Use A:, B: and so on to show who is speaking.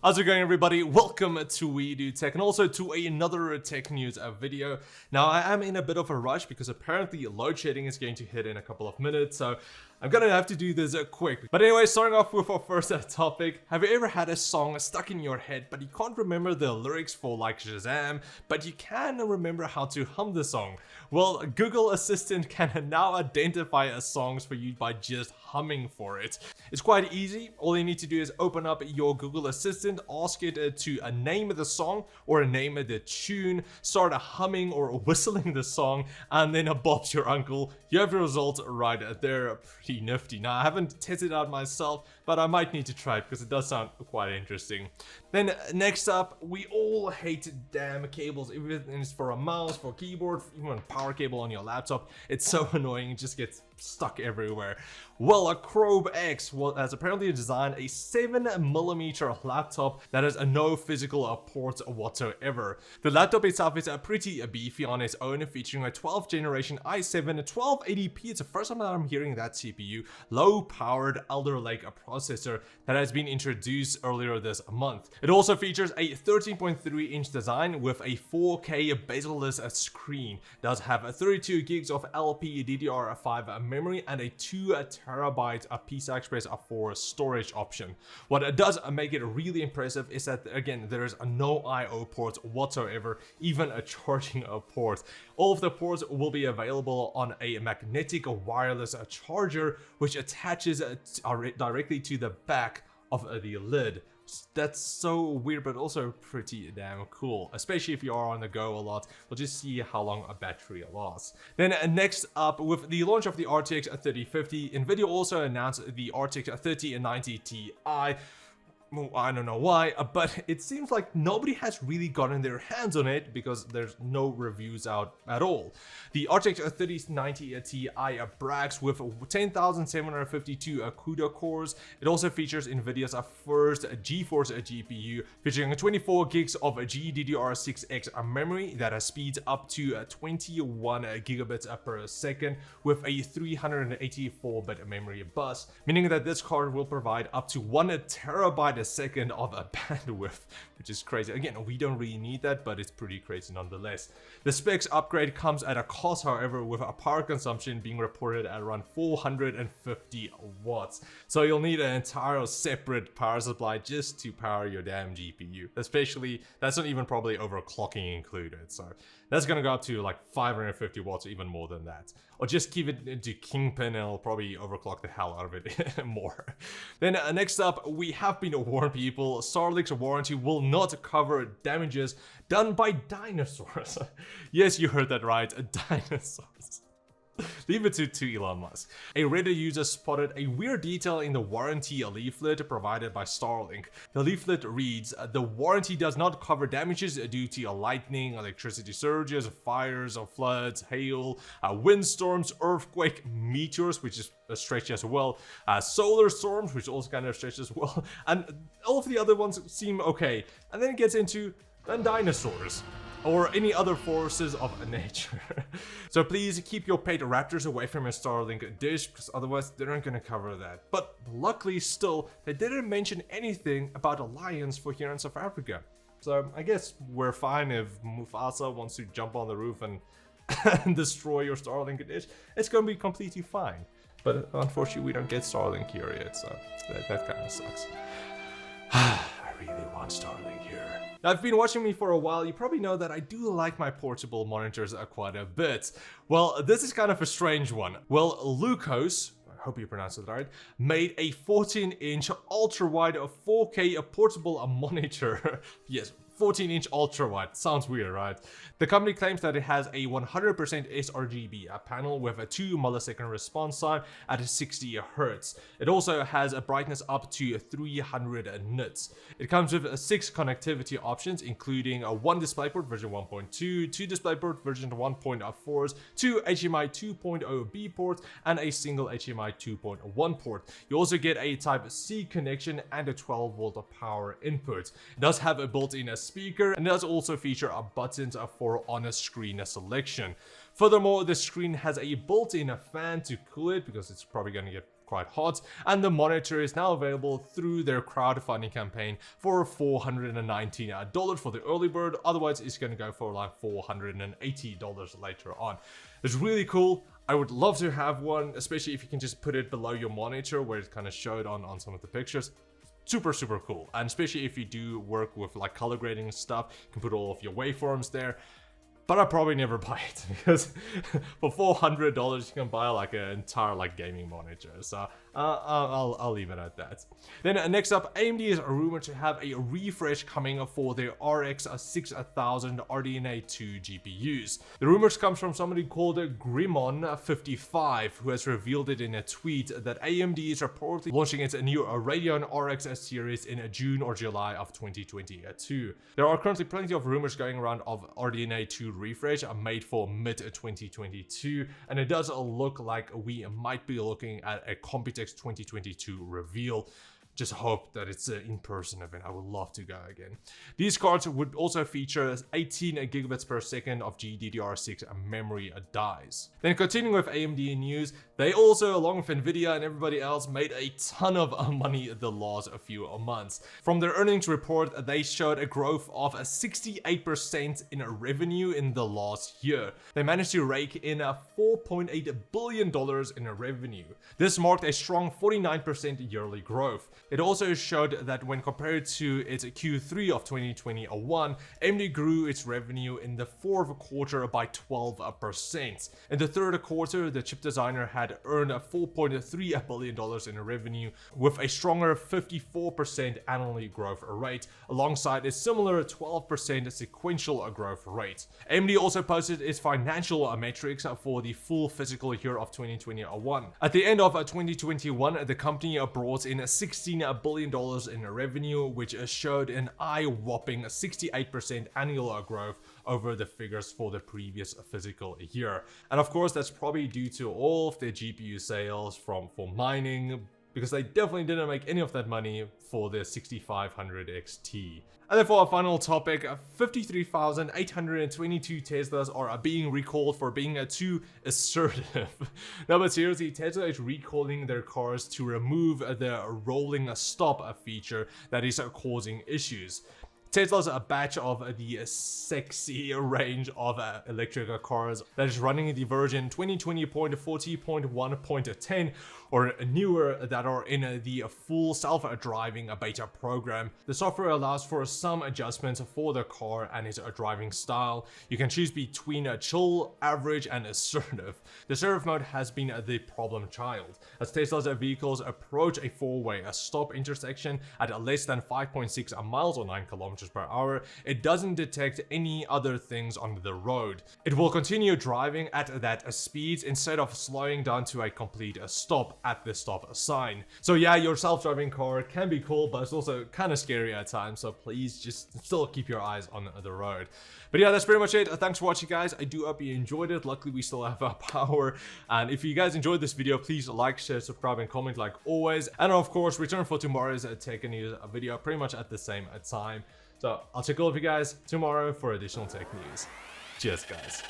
A: How's it going, everybody? Welcome to We Do Tech and also to another tech news video. Now, I am in a bit of a rush because apparently load shedding is going to hit in a couple of minutes, so I'm gonna have to do this quick. But anyway, starting off with our first topic. Have you ever had a song stuck in your head, but you can't remember the lyrics for like Shazam, but you can remember how to hum the song? Well, Google Assistant can now identify songs for you by just humming for it. It's quite easy. All you need to do is open up your Google Assistant, ask it to name the song or name the tune, start humming or whistling the song, and then Bob's your uncle. You have the result right there. Pretty nifty. Now, I haven't tested it out myself, but I might need to try it because it does sound quite interesting. Then next up, we all hate damn cables. Even if it's for a mouse, for a keyboard, even a power cable on your laptop. It's so annoying. It just gets stuck everywhere. Well, a Craob X has apparently designed a 7mm laptop that has no physical ports whatsoever. The laptop itself is pretty beefy on its own, featuring a 12th generation i7 1280p. It's the first time that I'm hearing that CPU. Low-powered Alder Lake processor that has been introduced earlier this month. It also features a 13.3-inch design with a 4K bezel-less screen. It does have 32 gigs of LPDDR5 memory and a 2TB PCI Express 4 storage option. What it does make it really impressive is that, again, there is no I/O ports whatsoever, even a charging port. All of the ports will be available on a magnetic wireless charger, which attaches directly to the back of the lid. That's so weird, but also pretty damn cool, especially if you are on the go a lot. We'll just see how long a battery lasts. Then next up, with the launch of the RTX 3050, Nvidia also announced the RTX 3090 Ti. I don't know why, but it seems like nobody has really gotten their hands on it because there's no reviews out at all. The RTX 3090 Ti brags with 10,752 CUDA cores. It also features Nvidia's first GeForce GPU, featuring 24 gigs of GDDR6X memory that has speeds up to 21 gigabits per second with a 384-bit memory bus, meaning that this card will provide up to 1 terabyte a second of a bandwidth, which is crazy. Again, we don't really need that, but it's pretty crazy nonetheless. The specs upgrade comes at a cost, however, with a power consumption being reported at around 450 watts. So you'll need an entire separate power supply just to power your damn GPU. Especially, that's not even probably overclocking included. So that's gonna go up to like 550 watts or even more than that. Or just keep it into Kingpin and it'll probably overclock the hell out of it more. Then next up, we have been warned, people. Starlink's warranty will not cover damages done by dinosaurs. Yes, you heard that right, dinosaurs. Leave it to Elon Musk. A Reddit user spotted a weird detail in the warranty leaflet provided by Starlink. The leaflet reads, "The warranty does not cover damages due to lightning, electricity surges, fires or floods, hail, windstorms, earthquake, meteors," which is a stretch as well, solar storms, which also kind of stretch as well, and all of the other ones seem okay. And then it gets into dinosaurs, or any other forces of nature. So please keep your pet raptors away from your Starlink dish, because otherwise they aren't going to cover that. But luckily still, they didn't mention anything about lions for here in South Africa. So I guess we're fine if Mufasa wants to jump on the roof and destroy your Starlink dish. It's going to be completely fine. But unfortunately, we don't get Starlink here yet, so that kind of sucks. I really want Starlink here. Now, if you've been watching me for a while, you probably know that I do like my portable monitors quite a bit. Well, this is kind of a strange one. Well, Lucos, I hope you pronounced it right, made a 14-inch ultra-wide 4K portable monitor. Yes, 14-inch ultra-wide. Sounds weird, right? The company claims that it has a 100% sRGB panel with a 2-millisecond response time at 60 Hz. It also has a brightness up to 300 nits. It comes with 6 connectivity options, including a 1 DisplayPort version 1.2, 2 DisplayPort version 1.4s, 2 HDMI 2.0B ports, and a single HDMI 2.1 port. You also get a Type-C connection and a 12-volt power input. It does have a built-in speaker, and it does also feature buttons for on-screen selection. Furthermore, the screen has a built-in fan to cool it, because it's probably going to get quite hot, and the monitor is now available through their crowdfunding campaign for $419 for the early bird. Otherwise it's going to go for like $480 later on. It's really cool. I would love to have one, especially if you can just put it below your monitor where it kind of showed on some of the pictures. Super cool, and especially if you do work with like color grading and stuff, you can put all of your waveforms there. But I'll probably never buy it because for $400 you can buy like an entire like gaming monitor. So I'll leave it at that. Then next up, AMD is rumored to have a refresh coming for their RX 6000 RDNA 2 GPUs. The rumors come from somebody called Grimon55, who has revealed it in a tweet that AMD is reportedly launching its new Radeon RX series in June or July of 2022. There are currently plenty of rumors going around of RDNA 2 refresh made for mid-2022, and it does look like we might be looking at a Computex 2022 reveal. Just hope that it's an in-person event. I would love to go again. These cards would also feature 18 gigabits per second of GDDR6 memory dies. Then continuing with AMD news, they also, along with Nvidia and everybody else, made a ton of money the last few months. From their earnings report, they showed a growth of 68% in revenue in the last year. They managed to rake in $4.8 billion in revenue. This marked a strong 49% yearly growth. It also showed that when compared to its Q3 of 2021, AMD grew its revenue in the fourth quarter by 12%. In the third quarter, the chip designer had earned $4.3 billion in revenue with a stronger 54% annually growth rate, alongside a similar 12% sequential growth rate. AMD also posted its financial metrics for the full fiscal year of 2021. At the end of 2021, the company brought in $16 billion in revenue, which showed an eye-whopping 68% annual growth over the figures for the previous fiscal year. And of course, that's probably due to all of the GPU sales for mining, because they definitely didn't make any of that money for the 6500 XT. And then for our final topic, 53,822 Teslas are being recalled for being too assertive. No, but seriously, Tesla is recalling their cars to remove the rolling stop feature that is causing issues. Tesla's a batch of the sexy range of electric cars that is running the version 2020.40.1.10 or newer that are in the full self-driving beta program. The software allows for some adjustments for the car and its driving style. You can choose between chill, average, and assertive. The assertive mode has been the problem child. As Tesla's vehicles approach a four-way stop intersection at less than 5.6 miles or 9 kilometers per hour, it doesn't detect any other things on the road. It will continue driving at that speed instead of slowing down to a complete stop at the stop sign. So yeah, your self-driving car can be cool, but it's also kind of scary at times, so please just still keep your eyes on the road. But yeah, that's pretty much it. Thanks for watching, guys. I do hope you enjoyed it. Luckily, we still have power. And if you guys enjoyed this video, please like, share, subscribe, and comment like always. And of course, return for tomorrow's tech news video pretty much at the same time. So I'll check all of you guys tomorrow for additional tech news. Cheers, guys.